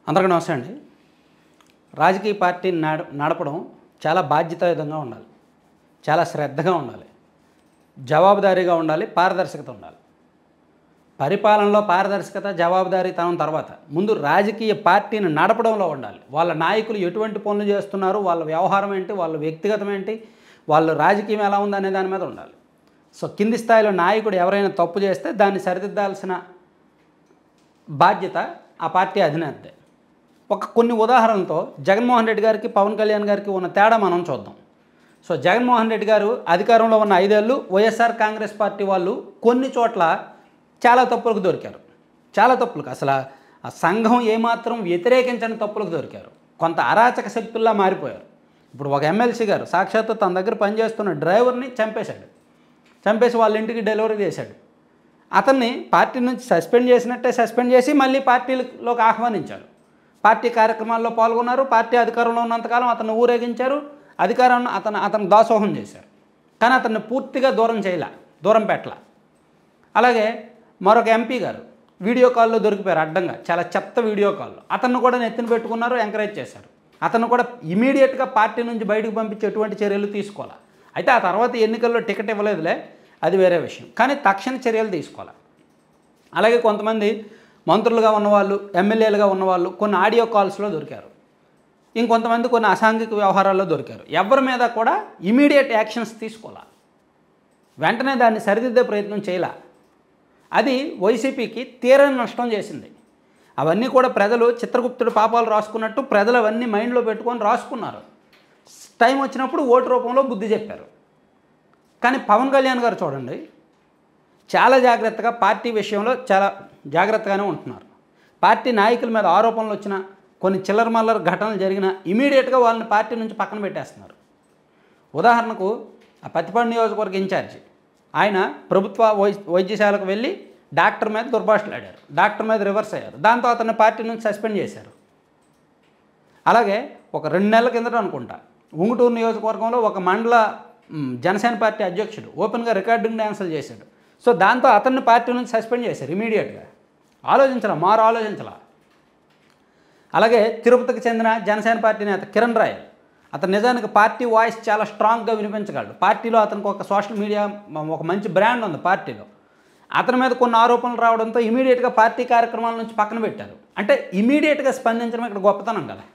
అందరికీ నమస్తే అండి. రాజకీయ పార్టీని నడపడం చాలా బాధ్యతాయుతంగా ఉండాలి, చాలా శ్రద్ధగా ఉండాలి, జవాబుదారీగా ఉండాలి, పారదర్శకత ఉండాలి. పరిపాలనలో పారదర్శకత, జవాబుదారీతనం తర్వాత ముందు రాజకీయ పార్టీని నడపడంలో ఉండాలి. వాళ్ళ నాయకులు ఎటువంటి పనులు చేస్తున్నారు, వాళ్ళ వ్యవహారం ఏంటి, వాళ్ళ వ్యక్తిగతం ఏంటి, వాళ్ళ రాజకీయం ఎలా ఉందనే దాని మీద ఉండాలి. సో కింది స్థాయిలో నాయకుడు ఎవరైనా తప్పు చేస్తే దాన్ని సరిదిద్దాల్సిన బాధ్యత ఆ పార్టీ అధినేతే. కొన్ని ఉదాహరణలతో జగన్మోహన్ రెడ్డి గారికి, పవన్ కళ్యాణ్ గారికి ఉన్న తేడా మనం చూద్దాం. సో జగన్మోహన్ రెడ్డి గారు అధికారంలో ఉన్న 5 ఏళ్ళు వైఎస్ఆర్ కాంగ్రెస్ పార్టీ వాళ్ళు కొన్ని చోట్ల చాలా తప్పులకు దొరికారు. చాలా తప్పులకు, అసలు ఆ సంఘం ఏమాత్రం వ్యతిరేకించని తప్పులకు దొరికారు. కొంత అరాచక శక్తుల్లా మారిపోయారు. ఇప్పుడు ఒక ఎమ్మెల్సీ గారు సాక్షాత్తు తన దగ్గర పనిచేస్తున్న డ్రైవర్ని చంపేసి వాళ్ళ ఇంటికి డెలివరీ చేశాడు. అతన్ని పార్టీ నుంచి సస్పెండ్ చేసినట్టే సస్పెండ్ చేసి మళ్ళీ పార్టీలోకి ఆహ్వానించారు. పార్టీ కార్యక్రమాల్లో పాల్గొన్నారు. పార్టీ అధికారంలో ఉన్నంతకాలం అతను ఊరేగించారు. అధికారాన్ని అతను దాసోహం చేశారు. కానీ అతన్ని పూర్తిగా దూరం పెట్టల. అలాగే మరొక ఎంపీ గారు వీడియో కాల్లో దొరికిపోయారు అడ్డంగా, చాలా చెత్త వీడియో కాల్లో. అతన్ని కూడా నెత్తిన పెట్టుకున్నారు, ఎంకరేజ్ చేశారు. అతను కూడా ఇమీడియట్గా పార్టీ నుంచి బయటకు పంపించే ఎటువంటి చర్యలు తీసుకోవాలి. అయితే ఆ తర్వాత ఎన్నికల్లో టికెట్ ఇవ్వలేదులే, అది వేరే విషయం. కానీ తక్షణ చర్యలు తీసుకోవాలి. అలాగే కొంతమంది మంత్రులుగా ఉన్నవాళ్ళు, ఎమ్మెల్యేలుగా ఉన్నవాళ్ళు కొన్ని ఆడియో కాల్స్లో దొరికారు. ఇంకొంతమంది కొన్ని అసాంఘిక వ్యవహారాల్లో దొరికారు. ఎవరి మీద కూడా ఇమీడియట్ యాక్షన్స్ తీసుకోవాలి, వెంటనే దాన్ని సరిదిద్దే ప్రయత్నం చేయాల. అది వైసీపీకి తీరని నష్టం చేసింది. అవన్నీ కూడా ప్రజలు చిత్రగుప్తుడి పాపాలు రాసుకున్నట్టు ప్రజలు అవన్నీ మైండ్లో పెట్టుకొని రాసుకున్నారు. టైం వచ్చినప్పుడు ఓటు రూపంలో బుద్ధి చెప్పారు. కానీ పవన్ కళ్యాణ్ గారు చూడండి, చాలా జాగ్రత్తగా పార్టీ విషయంలో చాలా జాగ్రత్తగానే ఉంటున్నారు. పార్టీ నాయకుల మీద ఆరోపణలు వచ్చిన, కొన్ని చిల్లరమల్లర ఘటనలు జరిగిన ఇమీడియట్గా వాళ్ళని పార్టీ నుంచి పక్కన పెట్టేస్తున్నారు. ఉదాహరణకు ఆ పత్తిపాడు నియోజకవర్గ ఇన్ఛార్జి ఆయన ప్రభుత్వ వైద్యశాలకు వెళ్ళి డాక్టర్ మీద దుర్భాషలాడారు, డాక్టర్ మీద రివర్స్ అయ్యారు. దాంతో అతన్ని పార్టీ నుంచి సస్పెండ్ చేశారు. అలాగే ఒక 2 నెలల కిందట అనుకుంటా ఉంగుటూరు నియోజకవర్గంలో ఒక మండల జనసేన పార్టీ అధ్యక్షుడు ఓపెన్గా రికార్డింగ్ డ్యాన్సులు చేశాడు. సో దాంతో అతన్ని పార్టీ నుంచి సస్పెండ్ చేశారు ఇమీడియట్గా. ఆలోచించాల. అలాగే తిరుపతికి చెందిన జనసేన పార్టీ నేత కిరణ్ రాయల్, అతను నిజానికి పార్టీ వాయిస్ చాలా స్ట్రాంగ్గా వినిపించగలడు. పార్టీలో అతనికి ఒక సోషల్ మీడియా ఒక మంచి బ్రాండ్ ఉంది పార్టీలో. అతని మీద కొన్ని ఆరోపణలు రావడంతో ఇమీడియట్గా పార్టీ కార్యక్రమాల నుంచి పక్కన పెట్టారు. అంటే ఇమీడియట్గా స్పందించడం ఇక్కడ గొప్పతనం కదా.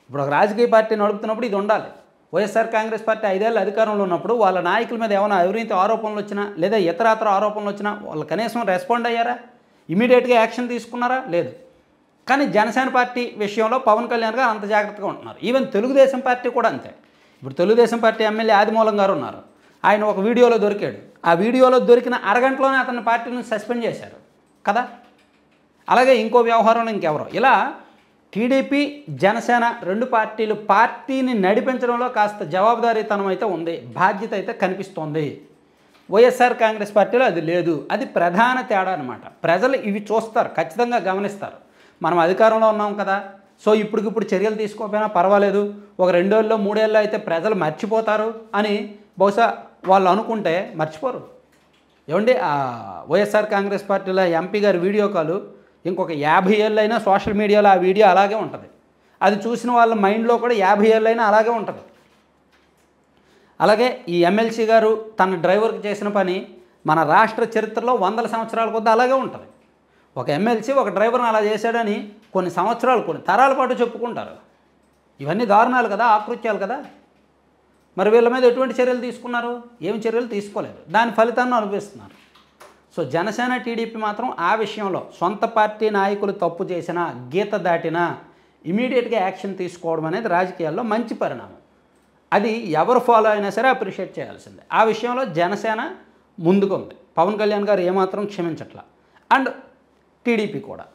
ఇప్పుడు ఒక రాజకీయ పార్టీ నడుపుతున్నప్పుడు ఇది ఉండాలి. వైఎస్ఆర్ కాంగ్రెస్ పార్టీ 5 ఏళ్ళు అధికారంలో ఉన్నప్పుడు వాళ్ళ నాయకుల మీద ఏమైనా అవినీతి ఆరోపణలు వచ్చినా లేదా ఇతరాతర ఆరోపణలు వచ్చినా వాళ్ళు కనీసం రెస్పాండ్ అయ్యారా? ఇమీడియట్గా యాక్షన్ తీసుకున్నారా? లేదు. కానీ జనసేన పార్టీ విషయంలో పవన్ కళ్యాణ్ గారు అంత జాగ్రత్తగా ఉంటున్నారు. ఈవెన్ తెలుగుదేశం పార్టీ కూడా అంతే. ఇప్పుడు తెలుగుదేశం పార్టీ ఎమ్మెల్యే ఆదిమూలం గారు ఉన్నారు. ఆయన ఒక వీడియోలో దొరికాడు. ఆ వీడియోలో దొరికిన అరగంటలోనే అతన్ని పార్టీ నుంచి సస్పెండ్ చేశారు కదా. అలాగే ఇంకో వ్యవహారంలో ఇంకెవరో ఇలా టీడీపీ, జనసేన 2 పార్టీలు పార్టీని నడిపించడంలో కాస్త జవాబుదారీతనం అయితే ఉంది, బాధ్యత అయితే కనిపిస్తోంది. వైఎస్ఆర్ కాంగ్రెస్ పార్టీలో అది లేదు. అది ప్రధాన తేడా అనమాట. ప్రజలు ఇవి చూస్తారు, ఖచ్చితంగా గమనిస్తారు. మనం అధికారంలో ఉన్నాం కదా, సో ఇప్పటికిప్పుడు చర్యలు తీసుకోకపోయినా పర్వాలేదు, ఒక 2 ఏళ్ళలో 3 ఏళ్ళలో అయితే ప్రజలు మర్చిపోతారు అని బహుశా వాళ్ళు అనుకుంటే మర్చిపోరు. ఏమండి, వైఎస్ఆర్ కాంగ్రెస్ పార్టీలో ఎంపీ గారి వీడియో కాలు ఇంకొక 50 ఏళ్ళైనా సోషల్ మీడియాలో ఆ వీడియో అలాగే ఉంటుంది. అది చూసిన వాళ్ళ మైండ్లో కూడా 50 ఏళ్ళైనా అలాగే ఉంటుంది. అలాగే ఈ ఎమ్మెల్సీ గారు తన డ్రైవర్కి చేసిన పని మన రాష్ట్ర చరిత్రలో 100 సంవత్సరాల కొద్ది అలాగే ఉంటుంది. ఒక ఎమ్మెల్సీ ఒక డ్రైవర్ని అలా చేశాడని కొన్ని సంవత్సరాలు, కొన్ని తరాల పాటు చెప్పుకుంటారు. ఇవన్నీ దారుణాలు కదా, ఆకృత్యాలు కదా. మరి వీళ్ళ మీద ఎటువంటి చర్యలు తీసుకున్నారు? ఏమి చర్యలు తీసుకోలేదు. దాని ఫలితాన్ని అనుభవిస్తున్నారు. సో జనసేన, టీడీపీ మాత్రం ఆ విషయంలో సొంత పార్టీ నాయకులు తప్పు చేసినా, గీత దాటినా ఇమీడియట్గా యాక్షన్ తీసుకోవడం అనేది రాజకీయాల్లో మంచి పరిణామం. అది ఎవరు ఫాలో అయినా సరే అప్రిషియేట్ చేయాల్సిందే. ఆ విషయంలో జనసేన ముందుకు ఉంది. పవన్ కళ్యాణ్ గారు ఏమాత్రం క్షమించట్లా, అండ్ టీడీపీ కూడా.